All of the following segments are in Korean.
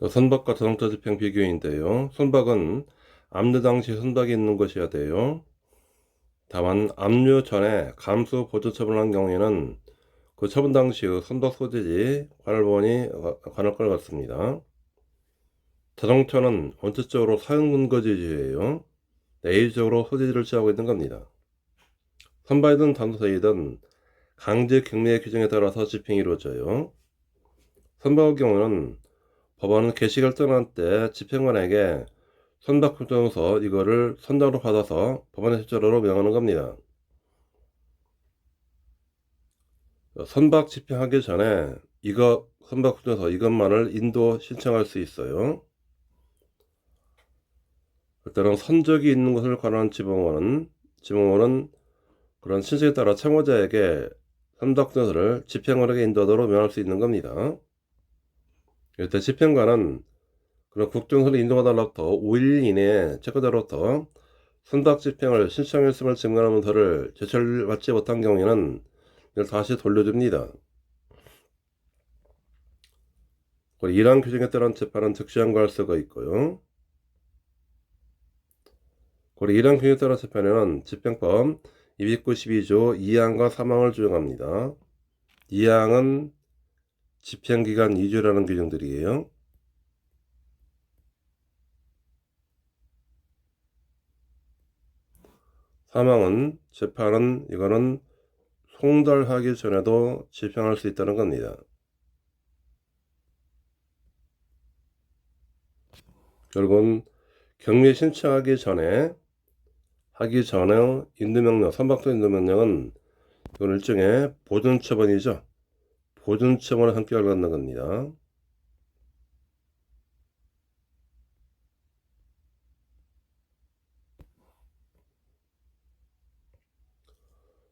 선박과 자동차 집행 비교인데요. 선박은 압류 당시 선박이 있는 것이어야 돼요. 다만 압류 전에 감수 보조 처분한 경우에는 그 처분 당시의 선박 소재지 관할본이 관할 것 같습니다. 자동차는 원칙적으로 사용 근거지주예요. 내의적으로 소재지를 취하고 있는 겁니다. 선박이든 단소사이든 강제 경매 규정에 따라서 집행이 이루어져요. 선박의 경우는 법원은 개시 결정할 때 집행관에게 선박 결정서 이거를 선장으로 받아서 법원에 제출하도록 명하는 겁니다. 선박 집행하기 전에 선박 결정서 이것만을 인도 신청할 수 있어요. 일단은 선적이 있는 것을 관한 지방원은 그런 신청에 따라 채무자에게 선박 결정서를 집행관에게 인도하도록 명할 수 있는 겁니다. 일단 집행관은 그런 국정서를 인도하달로부터 5일 이내에 채권자로부터 선박 집행을 신청했음을 증명하는 문서를 제출받지 못한 경우에는 이걸 다시 돌려줍니다. 그리고 이러한 규정에 따른 재판은 즉시 항고할 수가 있고요. 그리고 이러한 규정에 따른 재판에는 집행법 292조 2항과 3항을 적용합니다. 2항은 집행기간 2주라는 규정들이에요. 3항은 재판은 이거는 송달하기 전에도 집행할 수 있다는 겁니다. 결국은 경매 신청하기 전에 인도명령, 선박도 인도명령은 이건 일종의 보존처분이죠. 보존처분을 함께 갖는 겁니다.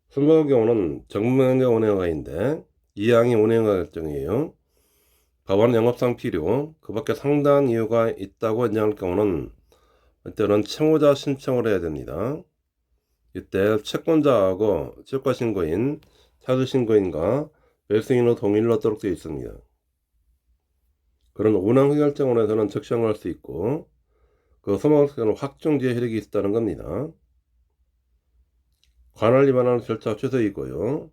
선박의 경우는 정부명령 운행허가인데 이항이 운행허가 결정이에요. 법원 영업상 필요, 그 밖에 상당한 이유가 있다고 인정할 경우는 이때는 채무자 신청을 해야 됩니다. 이때 채권자하고 채권신고인, 차주신고인과 매수인의 동의를 얻도록 되어 있습니다. 그런 운항 결정원에서는 즉시 항고할 수 있고 그 소망서는 확정지의 효력이 있다는 겁니다. 관할 위반하는 절차 취소이고요.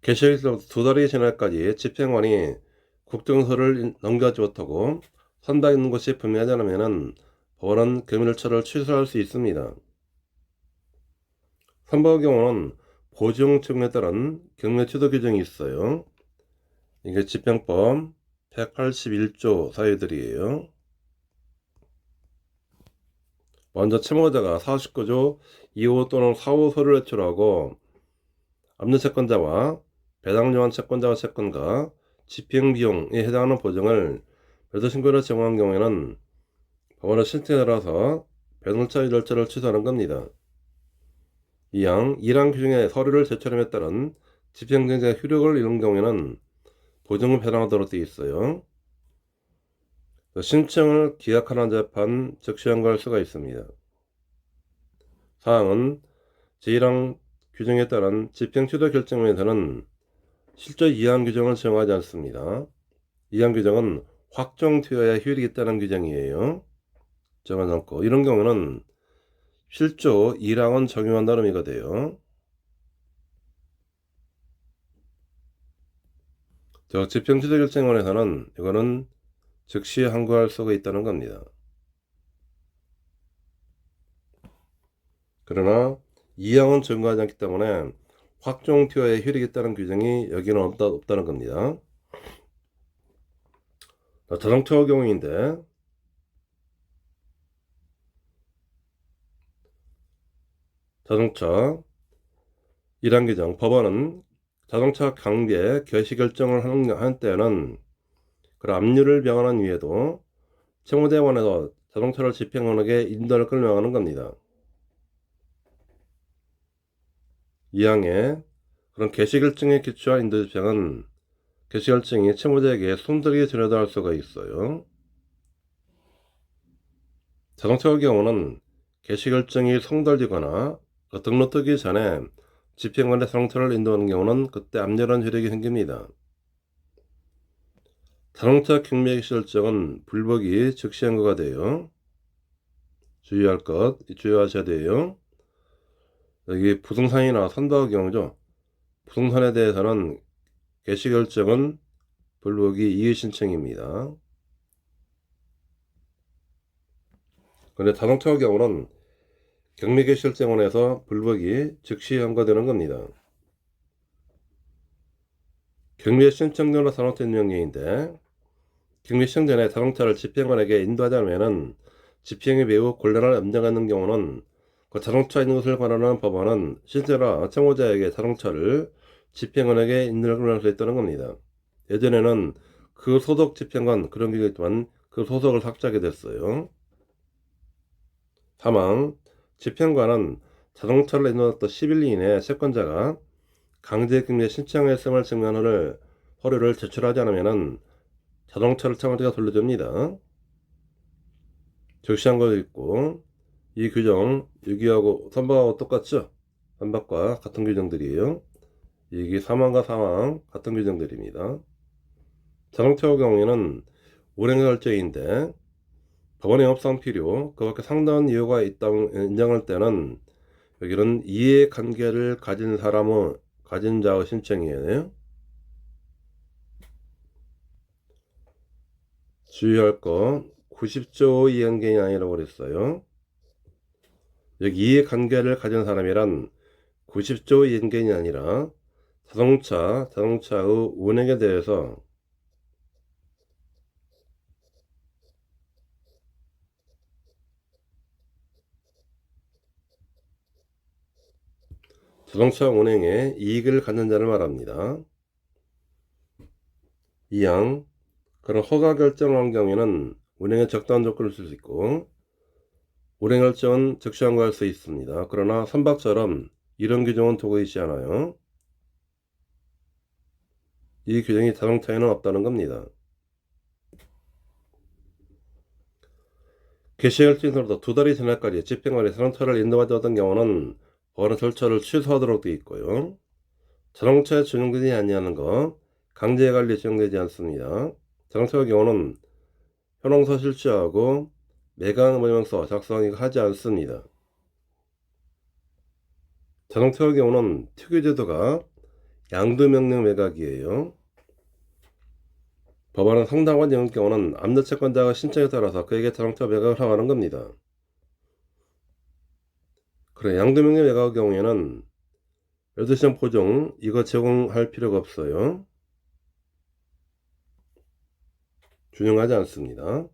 개시일로부터 2달이 지날까지 집행관이 국정서를 넘겨하지 못하고 선박 있는 것이 분명하지 않으면 법원은 금일처를 취소할 수 있습니다. 선박의 경우는 보증 책임에 따른 경매 취소 규정이 있어요. 이게 집행법 181조 사유들이에요. 먼저 채무자가 49조 2호 또는 4호 서류를 제출하고 압류 채권자와 배당요한 채권자와 채권가 집행비용에 해당하는 보증을 별도 신고로 제공한 경우에는 법원의 신청에 따라서 배당차 절차를 취소하는 겁니다. 1항 규정의 서류를 제출함에 따른 집행정지가 효력을 잃은 경우에는 보증을 배당하도록 되어 있어요. 신청을 기각하는 재판 즉시 항고할 수가 있습니다. 사항은 제1항 규정에 따른 집행 취소 결정에서는 실제 2항 규정을 적용하지 않습니다. 2항 규정은 확정되어야 효력이 있다는 규정이에요. 정하지 않고 이런 경우는 실조 1항은 적용한다는 의미가 돼요. 집행 취소 결정원에서는 이거는 즉시 항고할 수가 있다는 겁니다. 그러나 2항은 적용하지 않기 때문에 확정되어야 효력이 있다는 규정이 여기는 없다는 겁니다. 자동차의 경우인데 자동차 1항 규정 법원은 자동차 강제 개시 결정을 하는 때에는 그 압류를 명하는 이유에도 채무대원에서 자동차를 집행원에게 인도할 걸 명하는 겁니다. 2항에 그런 개시 결정에 기초한 인도 집행은 개시 결정이 채무자에게 손들게 전해할 수가 있어요. 자동차의 경우는 개시 결정이 송달되거나 등록되기 전에 집행관의 자동차를 인도하는 경우는 그때 압류라는 효력이 생깁니다. 자동차 경매 결정은 불복이 즉시 한거가 돼요. 주의하셔야 돼요. 여기 부동산이나 선박 경우죠. 부동산에 대해서는 개시 결정은 불복이 이의 신청입니다. 그런데 자동차 경우는 경매 개시 결정원에서 불복이 즉시 한거되는 겁니다. 경매 신청료나 자동차 인명령인데 경매 신청 전에 자동차를 집행관에게 인도하자면은 집행이 매우 곤란한 염려가 있는 경우는 그 자동차 있는 것을 관하는 법원은 신세나 청구자에게 자동차를 집행관에게 인도를 할 수 있다는 겁니다. 예전에는 그 소속 집행관 그런 게 있지만 그 소속을 삭제하게 됐어요. 사망 집행관은 자동차를 인도했던 10일 이내 채권자가 강제경매 신청했음을 증명하는 서류를 제출하지 않으면 자동차를 청구자가 돌려줍니다. 적시한 거 있고 이 규정 여기하고 선박하고 똑같죠? 선박과 같은 규정들이에요. 이게 사망과 사망 같은 규정들입니다. 자동차 경우에는 운행 결정인데 법원의 영업상 필요 그 밖에 상당한 이유가 있다고 인정할 때는 여기는 이해관계를 가진 자의 신청이에요. 주의할 거 90조 이해관계가 아니라고 그랬어요. 여기 이해관계를 가진 사람이란 90조 이해관계가 아니라 자동차의 운행에 대해서 자동차 운행에 이익을 갖는 자를 말합니다. 이양 그런 허가 결정을 한 경우에는 운행에 적당한 조건을 쓸 수 있고 운행 결정은 즉시 항고할 수 있습니다. 그러나 선박처럼 이런 규정은 두고 있지 않아요. 이 규정이 자동차에는 없다는 겁니다. 개시결정으로부터 2달이 지날까지 집행관이 자동차를 인도하지 못한 경우는 법원은 절차를 취소하도록 되어 있고요. 자동차에 준용되지 아니하는 것, 강제관리 적용되지 않습니다. 자동차의 경우는 현황서 실시하고 매각모명서 작성하지 않습니다. 자동차의 경우는 특유제도가 양도명령 매각이에요. 법원은 상당한 영의 경우는 암납채권자가 신청에 따라서 그에게 자동차 매각을 허가하는 겁니다. 그래 양도명령 매각의 경우에는 12시간 보증 이거 제공할 필요가 없어요. 준용하지 않습니다.